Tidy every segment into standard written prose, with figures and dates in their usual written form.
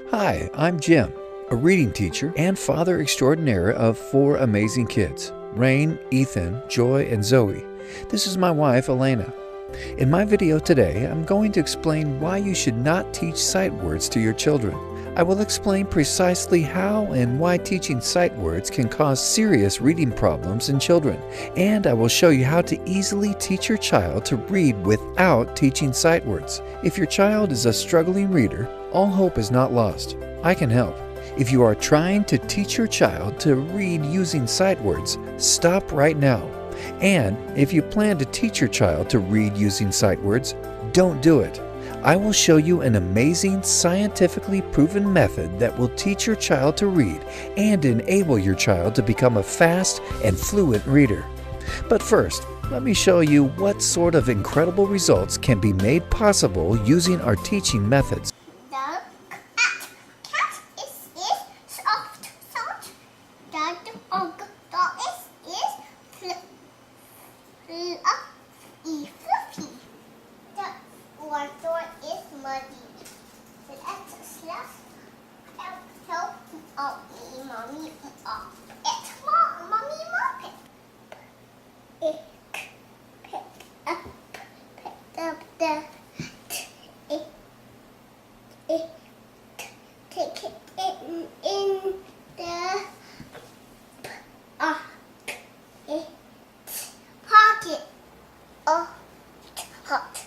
Hi, I'm Jim, a reading teacher and father extraordinaire of 4 amazing kids, Rain, Ethan, Joy, and Zoe. This is my wife, Elena. In my video today, I'm going to explain why you should not teach sight words to your children. I will explain precisely how and why teaching sight words can cause serious reading problems in children, and I will show you how to easily teach your child to read without teaching sight words. If your child is a struggling reader, all hope is not lost. I can help. If you are trying to teach your child to read using sight words, stop right now. And if you plan to teach your child to read using sight words, don't do it. I will show you an amazing, scientifically proven method that will teach your child to read and enable your child to become a fast and fluent reader. But first, let me show you what sort of incredible results can be made possible using our teaching methods. The cat is soft. The dog is fluffy. The water is muddy. Let's help mommy off it. Mommy mop it. Pick up the take it in the pocket. Oh, hot.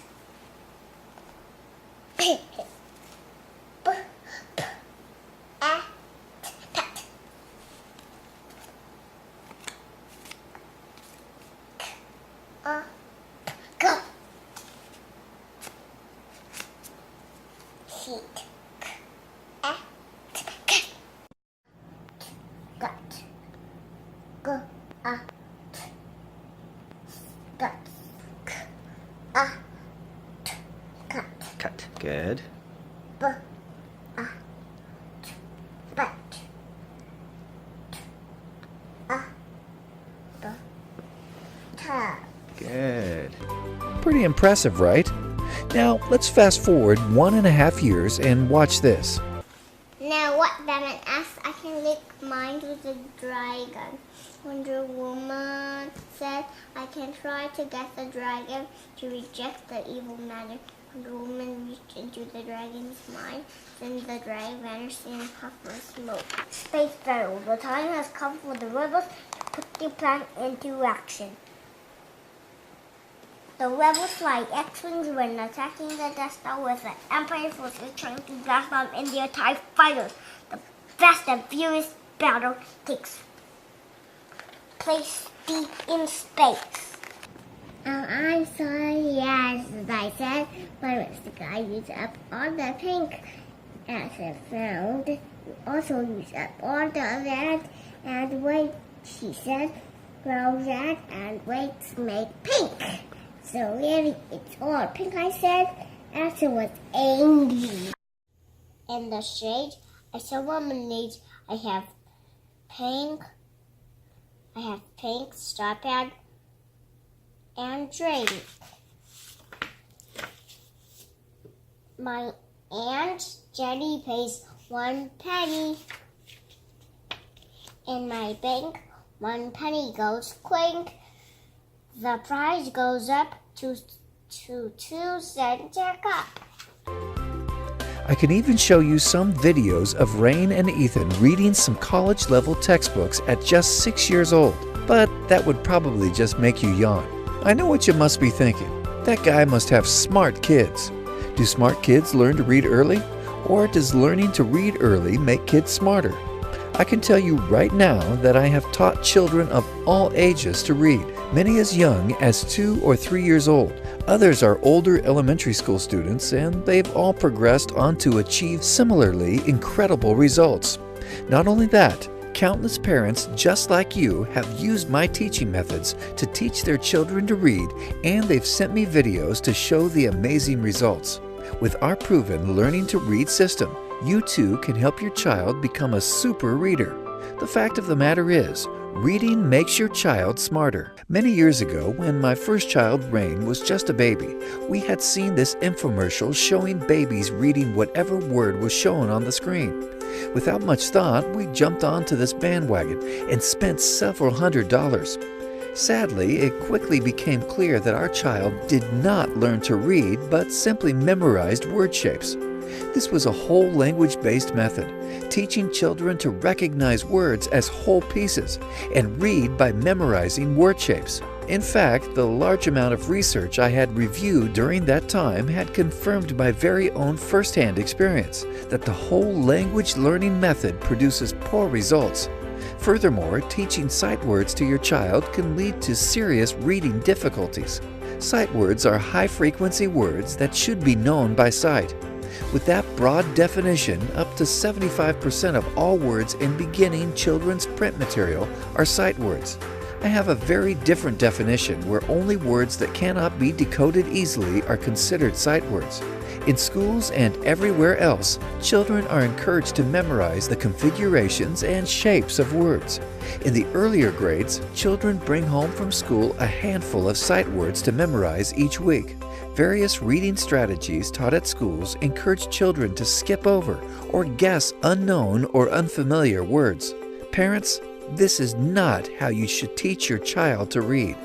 Go. Seat. Got. Go. Got. Cut. Cut. Good. But. Good. Pretty impressive, right? Now, let's fast forward 1.5 years and watch this. Now what Batman asked, I can lick mine with a dragon. Wonder Woman said, I can try to get the dragon to reject the evil matter. Wonder Woman reached into the dragon's mind, then the dragon vanished in a puff of smoke. Space Battle. The time has come for the rebels to put their plan into action. The rebels fly X-Wings when attacking the Death Star with the Empire forces trying to blast them in their TIE fighters. The fast and furious battle takes place deep in space. I'm sorry, yes, as I said, but the guy used up all the pink as it found. We also used up all the red and white, she said. Well, red and white make pink. So really, it's all pink, I said. After was angry. In the shade, I saw lemonade. I have pink, straw pad, and drink. My Aunt Jenny pays 1 penny. In my bank, 1 penny goes clink. The price goes up to 2 cents a cup. I can even show you some videos of Rain and Ethan reading some college-level textbooks at just 6 years old. But that would probably just make you yawn. I know what you must be thinking. That guy must have smart kids. Do smart kids learn to read early? Or does learning to read early make kids smarter? I can tell you right now that I have taught children of all ages to read, many as young as 2 or 3 years old. Others are older elementary school students, and they've all progressed on to achieve similarly incredible results. Not only that, countless parents just like you have used my teaching methods to teach their children to read, and they've sent me videos to show the amazing results. With our proven Learning to Read system, you too can help your child become a super reader. The fact of the matter is, Reading makes your child smarter. Many years ago, when my first child, Rain, was just a baby, we had seen this infomercial showing babies reading whatever word was shown on the screen. Without much thought, we jumped onto this bandwagon and spent several $100s. Sadly, it quickly became clear that our child did not learn to read, but simply memorized word shapes. This was a whole language-based method, teaching children to recognize words as whole pieces and read by memorizing word shapes. In fact, the large amount of research I had reviewed during that time had confirmed my very own first-hand experience that the whole language learning method produces poor results. Furthermore, teaching sight words to your child can lead to serious reading difficulties. Sight words are high-frequency words that should be known by sight. With that broad definition, up to 75% of all words in beginning children's print material are sight words. I have a very different definition where only words that cannot be decoded easily are considered sight words. In schools and everywhere else, children are encouraged to memorize the configurations and shapes of words. In the earlier grades, children bring home from school a handful of sight words to memorize each week. Various reading strategies taught at schools encourage children to skip over or guess unknown or unfamiliar words. Parents, this is not how you should teach your child to read.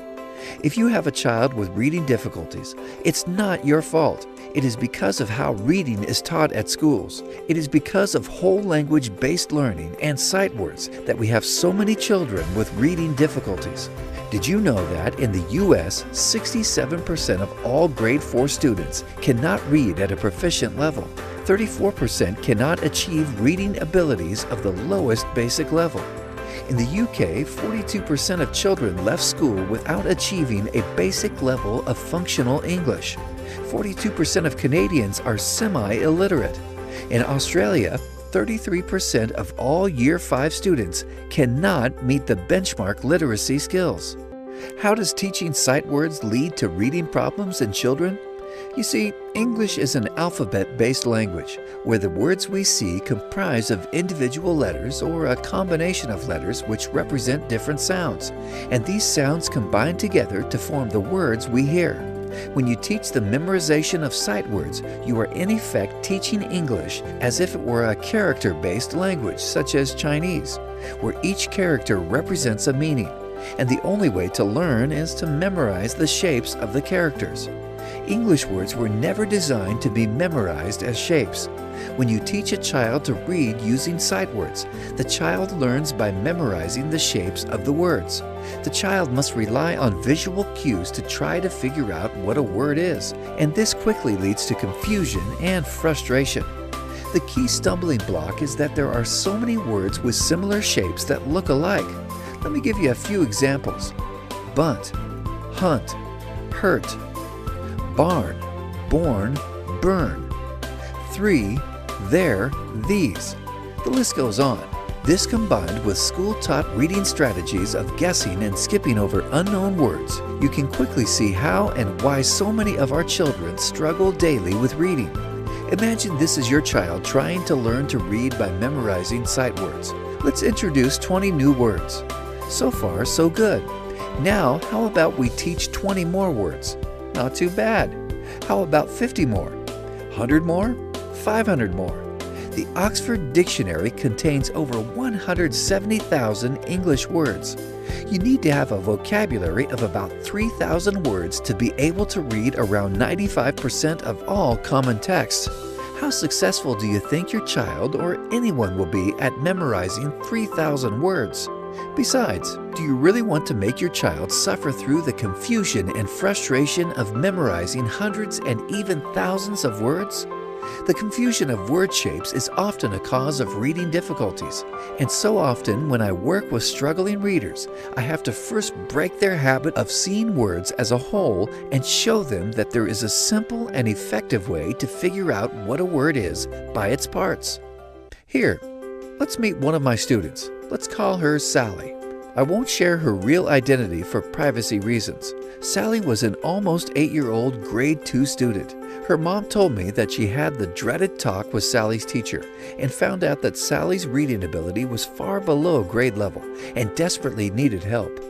If you have a child with reading difficulties, it's not your fault. It is because of how reading is taught at schools. It is because of whole language-based learning and sight words that we have so many children with reading difficulties. Did you know that in the U.S., 67% of all grade 4 students cannot read at a proficient level? 34% cannot achieve reading abilities of the lowest basic level. In the UK, 42% of children left school without achieving a basic level of functional English. 42% of Canadians are semi-illiterate. In Australia, 33% of all Year 5 students cannot meet the benchmark literacy skills. How does teaching sight words lead to reading problems in children? You see, English is an alphabet-based language where the words we see comprise of individual letters or a combination of letters which represent different sounds, and these sounds combine together to form the words we hear. When you teach the memorization of sight words, you are in effect teaching English as if it were a character-based language such as Chinese, where each character represents a meaning, and the only way to learn is to memorize the shapes of the characters. English words were never designed to be memorized as shapes. When you teach a child to read using sight words, the child learns by memorizing the shapes of the words. The child must rely on visual cues to try to figure out what a word is, and this quickly leads to confusion and frustration. The key stumbling block is that there are so many words with similar shapes that look alike. Let me give you a few examples. Bunt, hunt, hurt, barn, born, burn. 3, there, these. The list goes on. This combined with school-taught reading strategies of guessing and skipping over unknown words, you can quickly see how and why so many of our children struggle daily with reading. Imagine this is your child trying to learn to read by memorizing sight words. Let's introduce 20 new words. So far, so good. Now, how about we teach 20 more words? Not too bad. How about 50 more? 100 more? 500 more? The Oxford Dictionary contains over 170,000 English words. You need to have a vocabulary of about 3,000 words to be able to read around 95% of all common texts. How successful do you think your child or anyone will be at memorizing 3,000 words? Besides, do you really want to make your child suffer through the confusion and frustration of memorizing hundreds and even thousands of words? The confusion of word shapes is often a cause of reading difficulties, and so often when I work with struggling readers, I have to first break their habit of seeing words as a whole and show them that there is a simple and effective way to figure out what a word is by its parts. Here, let's meet one of my students. Let's call her Sally. I won't share her real identity for privacy reasons. Sally was an almost 8-year-old grade 2 student. Her mom told me that she had the dreaded talk with Sally's teacher and found out that Sally's reading ability was far below grade level and desperately needed help.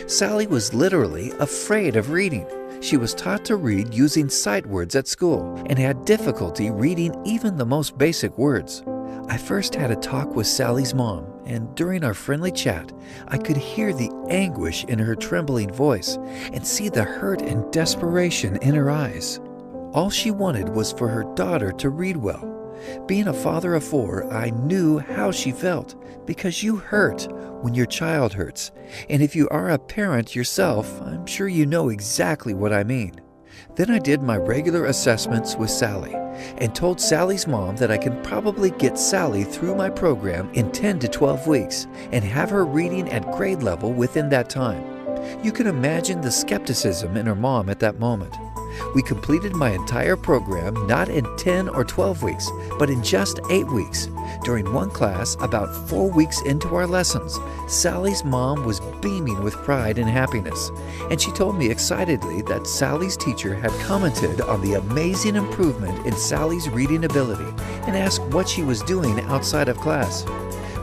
Sally was literally afraid of reading. She was taught to read using sight words at school and had difficulty reading even the most basic words. I first had a talk with Sally's mom, and during our friendly chat, I could hear the anguish in her trembling voice and see the hurt and desperation in her eyes. All she wanted was for her daughter to read well. Being a father of 4, I knew how she felt, because you hurt when your child hurts. And if you are a parent yourself, I'm sure you know exactly what I mean. Then I did my regular assessments with Sally and told Sally's mom that I can probably get Sally through my program in 10 to 12 weeks and have her reading at grade level within that time. You can imagine the skepticism in her mom at that moment. We completed my entire program not in 10 or 12 weeks, but in just 8 weeks. During one class, about 4 weeks into our lessons, Sally's mom was beaming with pride and happiness, and she told me excitedly that Sally's teacher had commented on the amazing improvement in Sally's reading ability and asked what she was doing outside of class.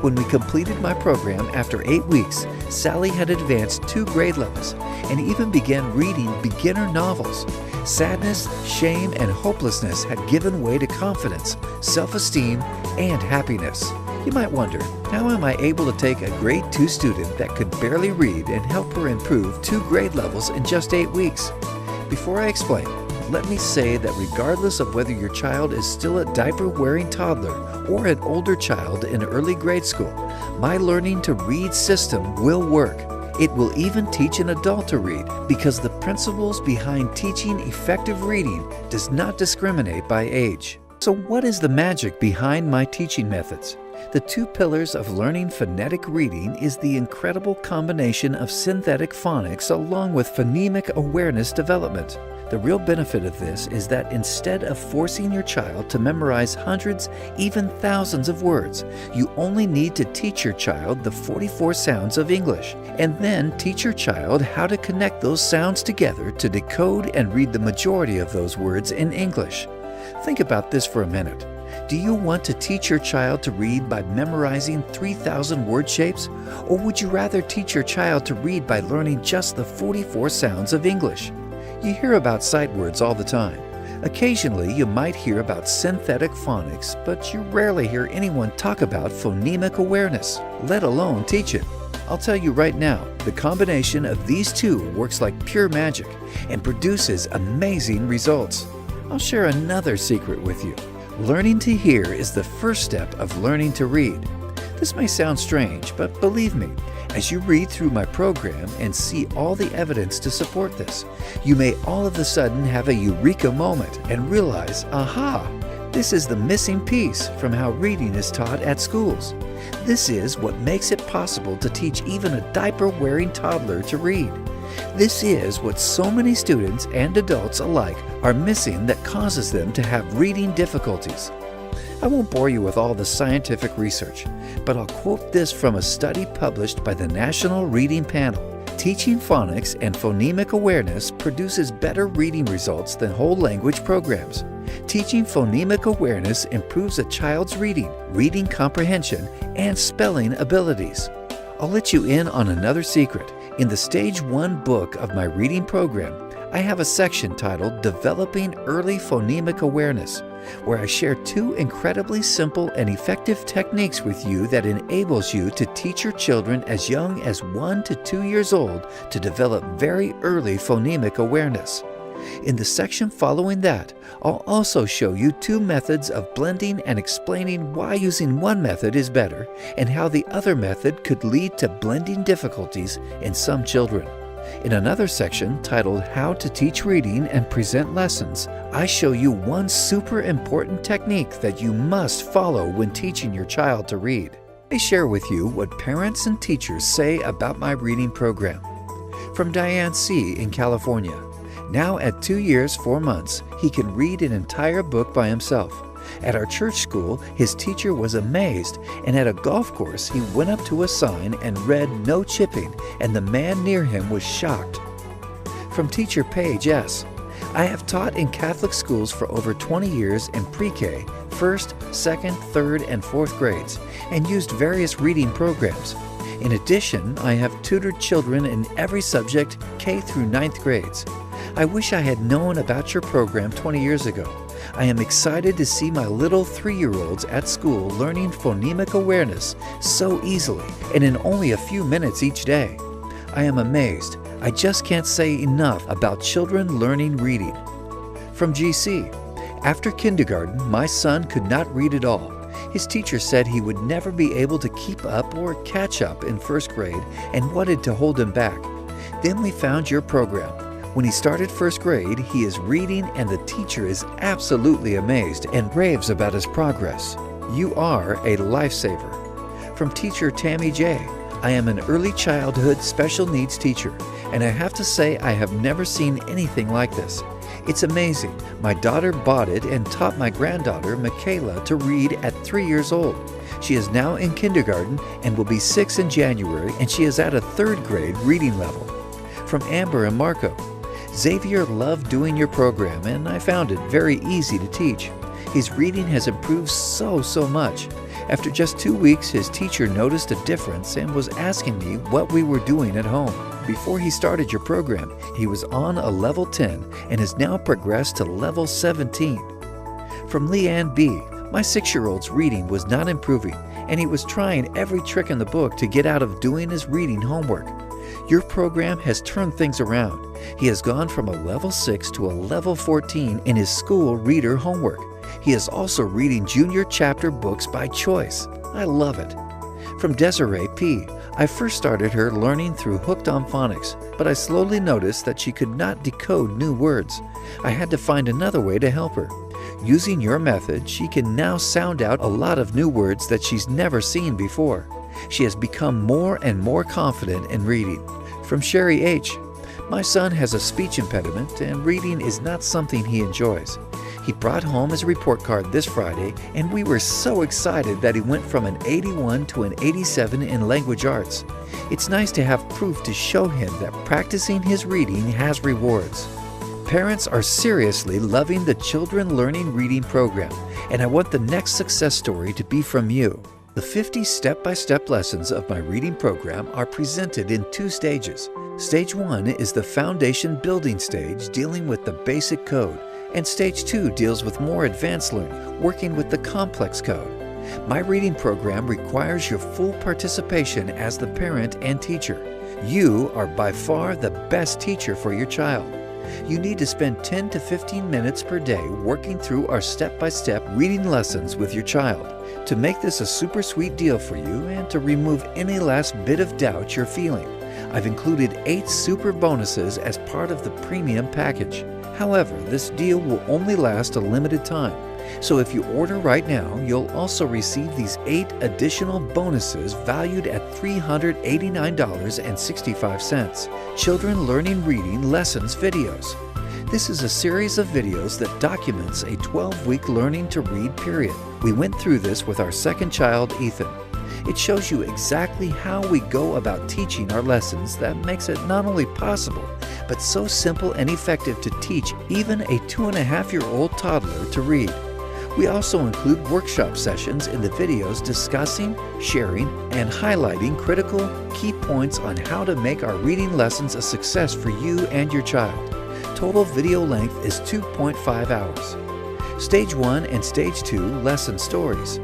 When we completed my program after 8 weeks, Sally had advanced 2 grade levels and even began reading beginner novels. Sadness, shame, and hopelessness had given way to confidence, self-esteem, and happiness. You might wonder, how am I able to take a grade 2 student that could barely read and help her improve 2 grade levels in just 8 weeks? Before I explain, let me say that regardless of whether your child is still a diaper-wearing toddler or an older child in early grade school, my Learning to Read system will work. It will even teach an adult to read because the principles behind teaching effective reading does not discriminate by age. So what is the magic behind my teaching methods? The 2 pillars of learning phonetic reading is the incredible combination of synthetic phonics along with phonemic awareness development. The real benefit of this is that instead of forcing your child to memorize hundreds, even thousands of words, you only need to teach your child the 44 sounds of English, and then teach your child how to connect those sounds together to decode and read the majority of those words in English. Think about this for a minute. Do you want to teach your child to read by memorizing 3,000 word shapes, or would you rather teach your child to read by learning just the 44 sounds of English? You hear about sight words all the time. Occasionally, you might hear about synthetic phonics, but you rarely hear anyone talk about phonemic awareness, let alone teach it. I'll tell you right now, the combination of these 2 works like pure magic and produces amazing results. I'll share another secret with you. Learning to hear is the first step of learning to read. This may sound strange, but believe me, as you read through my program and see all the evidence to support this, you may all of a sudden have a eureka moment and realize, aha, this is the missing piece from how reading is taught at schools. This is what makes it possible to teach even a diaper-wearing toddler to read. This is what so many students and adults alike are missing that causes them to have reading difficulties. I won't bore you with all the scientific research, but I'll quote this from a study published by the National Reading Panel. Teaching phonics and phonemic awareness produces better reading results than whole language programs. Teaching phonemic awareness improves a child's reading comprehension, and spelling abilities. I'll let you in on another secret. In the Stage 1 book of my reading program, I have a section titled Developing Early Phonemic Awareness, where I share 2 incredibly simple and effective techniques with you that enables you to teach your children as young as 1 to 2 years old to develop very early phonemic awareness. In the section following that, I'll also show you 2 methods of blending and explaining why using one method is better and how the other method could lead to blending difficulties in some children. In another section titled How to Teach Reading and Present Lessons, I show you one super important technique that you must follow when teaching your child to read. I share with you what parents and teachers say about my reading program. From Diane C. in California. Now at 2 years, 4 months, he can read an entire book by himself. At our church school, his teacher was amazed, and at a golf course, he went up to a sign and read "No chipping," and the man near him was shocked. From teacher Paige S. I have taught in Catholic schools for over 20 years in pre-K, 1st, 2nd, 3rd, and 4th grades, and used various reading programs. In addition, I have tutored children in every subject K through 9th grades. I wish I had known about your program 20 years ago. I am excited to see my little 3-year-olds at school learning phonemic awareness so easily and in only a few minutes each day. I am amazed. I just can't say enough about children learning reading. From GC, after kindergarten, my son could not read at all. His teacher said he would never be able to keep up or catch up in 1st grade and wanted to hold him back. Then we found your program. When he started 1st grade, he is reading and the teacher is absolutely amazed and raves about his progress. You are a lifesaver. From teacher Tammy J. I am an early childhood special needs teacher, and I have to say I have never seen anything like this. It's amazing. My daughter bought it and taught my granddaughter, Michaela, to read at 3 years old. She is now in kindergarten and will be 6 in January, and she is at a 3rd grade reading level. From Amber and Marco, Xavier loved doing your program, and I found it very easy to teach. His reading has improved so much. After just 2 weeks, his teacher noticed a difference and was asking me what we were doing at home. Before he started your program, he was on a level 10 and has now progressed to level 17. From Leanne B. My 6-year-old's reading was not improving, and he was trying every trick in the book to get out of doing his reading homework. Your program has turned things around. He has gone from a level 6 to a level 14 in his school reader homework. He is also reading junior chapter books by choice. I love it. From Desiree P. I first started her learning through Hooked on Phonics, but I slowly noticed that she could not decode new words. I had to find another way to help her. Using your method, she can now sound out a lot of new words that she's never seen before. She has become more and more confident in reading. From Sherry H. My son has a speech impediment, and reading is not something he enjoys. He brought home his report card this Friday, and we were so excited that he went from an 81 to an 87 in language arts. It's nice to have proof to show him that practicing his reading has rewards. Parents are seriously loving the Children Learning Reading program, and I want the next success story to be from you. The 50 step-by-step lessons of my reading program are presented in 2 stages. Stage 1 is the foundation building stage, dealing with the basic code, and Stage 2 deals with more advanced learning, working with the complex code. My reading program requires your full participation as the parent and teacher. You are by far the best teacher for your child. You need to spend 10 to 15 minutes per day working through our step-by-step reading lessons with your child. To make this a super sweet deal for you and to remove any last bit of doubt you're feeling, I've included 8 super bonuses as part of the premium package. However, this deal will only last a limited time. So if you order right now, you'll also receive these 8 additional bonuses valued at $389.65. Children Learning Reading Lessons videos. This is a series of videos that documents a 12-week learning to read period. We went through this with our second child, Ethan. It shows you exactly how we go about teaching our lessons that makes it not only possible, but so simple and effective to teach even a 2.5-year-old toddler to read. We also include workshop sessions in the videos discussing, sharing, and highlighting critical key points on how to make our reading lessons a success for you and your child. Total video length is 2.5 hours. Stage 1 and Stage 2 lesson stories.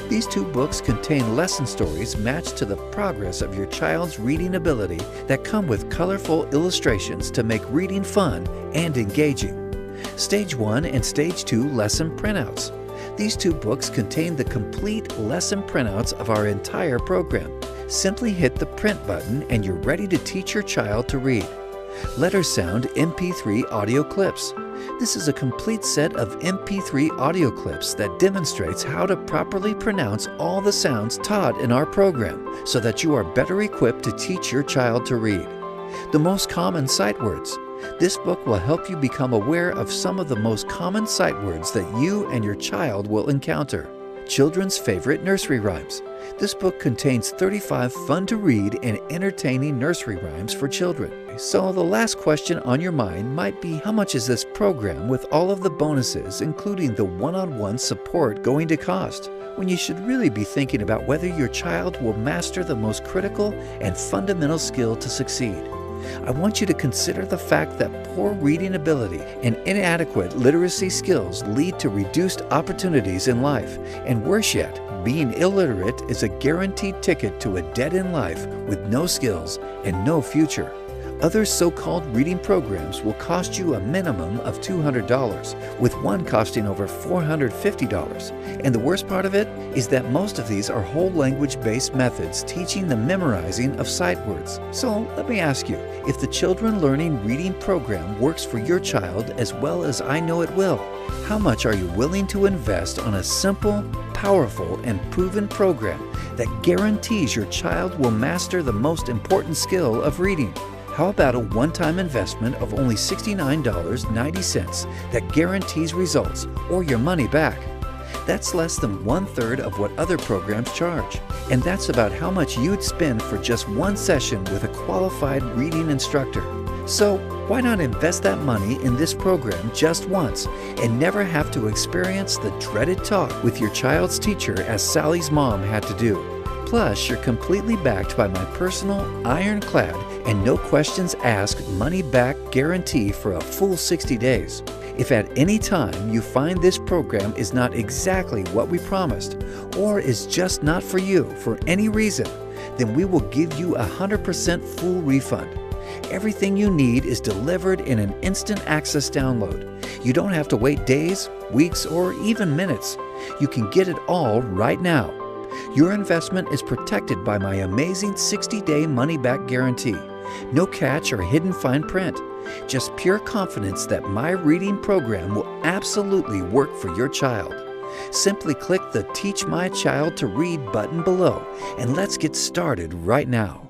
These 2 books contain lesson stories matched to the progress of your child's reading ability that come with colorful illustrations to make reading fun and engaging. Stage 1 and Stage 2 lesson printouts. These 2 books contain the complete lesson printouts of our entire program. Simply hit the print button and you're ready to teach your child to read. Letter Sound MP3 audio clips. This is a complete set of MP3 audio clips that demonstrates how to properly pronounce all the sounds taught in our program so that you are better equipped to teach your child to read. The most common sight words. This book will help you become aware of some of the most common sight words that you and your child will encounter. Children's Favorite Nursery Rhymes. This book contains 35 fun-to-read and entertaining nursery rhymes for children. So the last question on your mind might be, how much is this program with all of the bonuses, including the one-on-one support, going to cost? When you should really be thinking about whether your child will master the most critical and fundamental skill to succeed. I want you to consider the fact that poor reading ability and inadequate literacy skills lead to reduced opportunities in life, and worse yet, being illiterate is a guaranteed ticket to a dead-end life with no skills and no future. Other so-called reading programs will cost you a minimum of $200, with one costing over $450. And the worst part of it is that most of these are whole language-based methods teaching the memorizing of sight words. So let me ask you, if the Children Learning Reading program works for your child as well as I know it will, how much are you willing to invest on a simple, powerful, and proven program that guarantees your child will master the most important skill of reading? How about a one-time investment of only $69.90 that guarantees results or your money back? That's less than 1/3 of what other programs charge. And that's about how much you'd spend for just one session with a qualified reading instructor. So why not invest that money in this program just once and never have to experience the dreaded talk with your child's teacher as Sally's mom had to do? Plus, you're completely backed by my personal, ironclad, and no questions asked money-back guarantee for a full 60 days. If at any time you find this program is not exactly what we promised, or is just not for you for any reason, then we will give you 100% full refund. Everything you need is delivered in an instant access download. You don't have to wait days, weeks, or even minutes. You can get it all right now. Your investment is protected by my amazing 60-day money-back guarantee. No catch or hidden fine print. Just pure confidence that my reading program will absolutely work for your child. Simply click the Teach My Child to Read button below and let's get started right now.